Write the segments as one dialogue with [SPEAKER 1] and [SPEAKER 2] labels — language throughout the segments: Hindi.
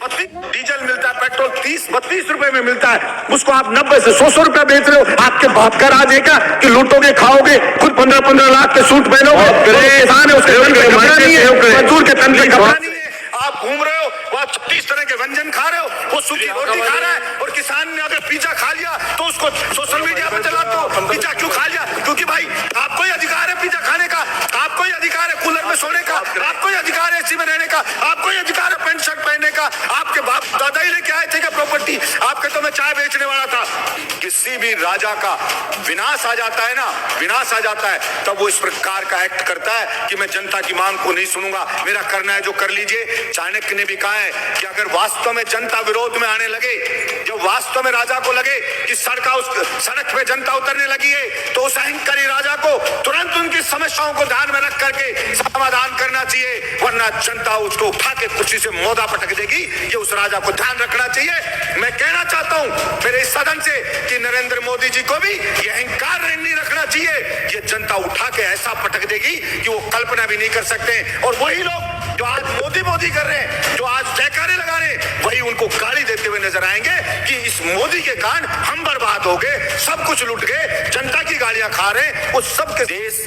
[SPEAKER 1] डीजल मिलता है, पेट्रोल 30-32 रुपए में मिलता है, उसको आप 90 से 100 रुपए बेच रहे हो। आपके बाप का राज है क्या कि लूटोगे, खाओगे, खुद 15-15 लाख के सूट पहनोगे, किसान है उसके तन पे कपड़ा नहीं है, मजदूर के तन पे कपड़ा नहीं है, आप घूम रहे हो, वहाँ 36 तरह के व्यंजन खा रहे हो, वो सूखी रोटी खा रहा है, और किसान ने अगर पिज्जा खा लिया तो उसको सोशल मीडिया पे चलाते हो, पिज्जा क्यों खा लिया? क्योंकि भाई आपको ही अधिकार है पिज्जा खाने का, आपको ही अधिकार है कूलर में सोने का, आपको ही अधिकार है एसी में रहने का, आपको ही अधिकार है पैंट शर्ट पहनने का। आपके बाप दादा ही लेके आए थे क्या प्रॉपर्टी? आपके तो मैं चाय बेचने वाला था। किसी भी राजा का विनाश आ जाता है ना, विनाश आ जाता है, तब वो इस प्रकार का एक्ट करता है कि मैं जनता की मांग को नहीं सुनूंगा, मेरा करना है जो कर लीजिए। चाणक्य ने भी कहा है कि अगर वास्तव में जनता विरोध में आने लगे, जब वास्तव में राजा को लगे कि सड़क पे जनता उतरने लगी है, तो उस अहंकारी राजा को तुरंत उनकी समस्याओं को ध्यान में रख करके समाधान करना चाहिए, वरना जनता उसको उठा के कुर्सी से मोदा पटक देगी। ये उस राजा को ध्यान रखना चाहिए। मैं कहना चाहता हूं मेरे इस सदन से कि नरेंद्र मोदी जी को भी ये अहंकार नहीं रखना चाहिए। ये जनता उठा के ऐसा पटक देगी कि वो कल्पना भी नहीं कर सकते। और वही लोग जो आज मोदी मोदी कर रहे हैं, जो आज जयकारे लगा रहे हैं, वही उनको गाली देते हुए नजर आएंगे कि इस मोदी के कारण हम बर्बाद हो गए, सब कुछ लुट गए, जनता की गालियां खा रहे हैं। वो सबके देश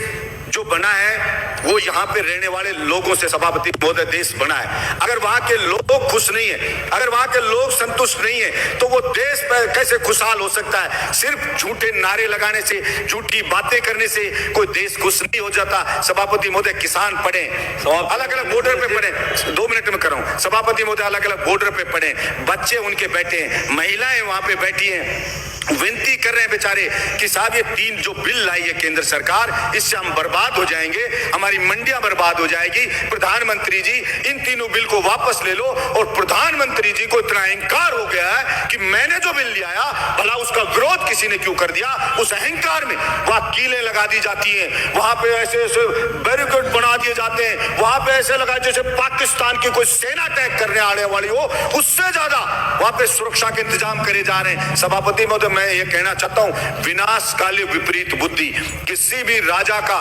[SPEAKER 1] जो बना है वो यहाँ पे रहने वाले लोगों से सभापति महोदय देश बना है। अगर वहां के लोग खुश नहीं है, अगर वहां के लोग संतुष्ट नहीं है, तो वो देश कैसे खुशहाल हो सकता है? सिर्फ झूठे नारे लगाने से, झूठी बातें करने से कोई देश खुश नहीं हो जाता। सभापति महोदय किसान पढ़े, अलग अलग बॉर्डर पे पढ़े, 2 मिनट में कर रहा हूं। सभापति महोदय अलग अलग बॉर्डर पे पढ़े, बच्चे उनके बैठे हैं, महिलाएं वहां पे बैठी हैं, विनती कर रहे हैं बेचारे कि साहब ये 3 जो बिल लाई है केंद्र सरकार, इससे हम बर्बाद हो जाएंगे, हमारी मंडियां बर्बाद हो जाएगी। प्रधानमंत्री जी इन तीनों बिल को वापस ले लो। और प्रधानमंत्री जी को इतना अहंकार हो गया है कि मैंने जो बिल ले आया, भला उसका विरोध किसी ने क्यों कर दिया? उस अहंकार में वहां कीलें लगा दी जाती हैं, वहां पे ऐसे ऐसे बैरिकेड बना दिए जाते हैं, वहां पे ऐसे लगा जैसे पाकिस्तान की कोई सेना अटैक करने आने वाली हो, उससे ज्यादा वहां पे सुरक्षा के इंतजाम करे जा रहे हैं। सभापति महोदय मैं ये कहना चाहता हूं, विनाशकाली विपरीत बुद्धि, किसी भी राजा का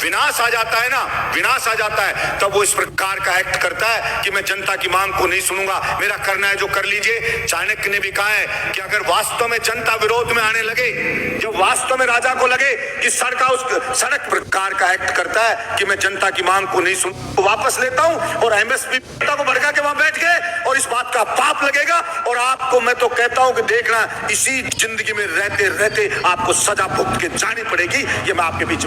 [SPEAKER 1] विनाश आ जाता है ना, विनाश आ जाता है, तब वो इस प्रकार का एक्ट करता है कि मैं जनता की मांग को नहीं सुनूंगा, मेरा करना है जो कर लीजिए। चाणक्य ने भी कहा है कि अगर वास्तव में जनता विरोध में आने लगे, जब वास्तव में राजा को लगे कि सड़क प्रकार का एक्ट करता है कि मैं जनता की मांग को नहीं सुन, वापस लेता हूं और एमएसपी को भड़का के वहां बैठ गए, और इस बात का पाप लगेगा। और आपको मैं तो कहता हूं कि देखना, इसी जिंदगी में रहते रहते आपको सजा भुगत के जानी पड़ेगी। ये मैं आपके बीच में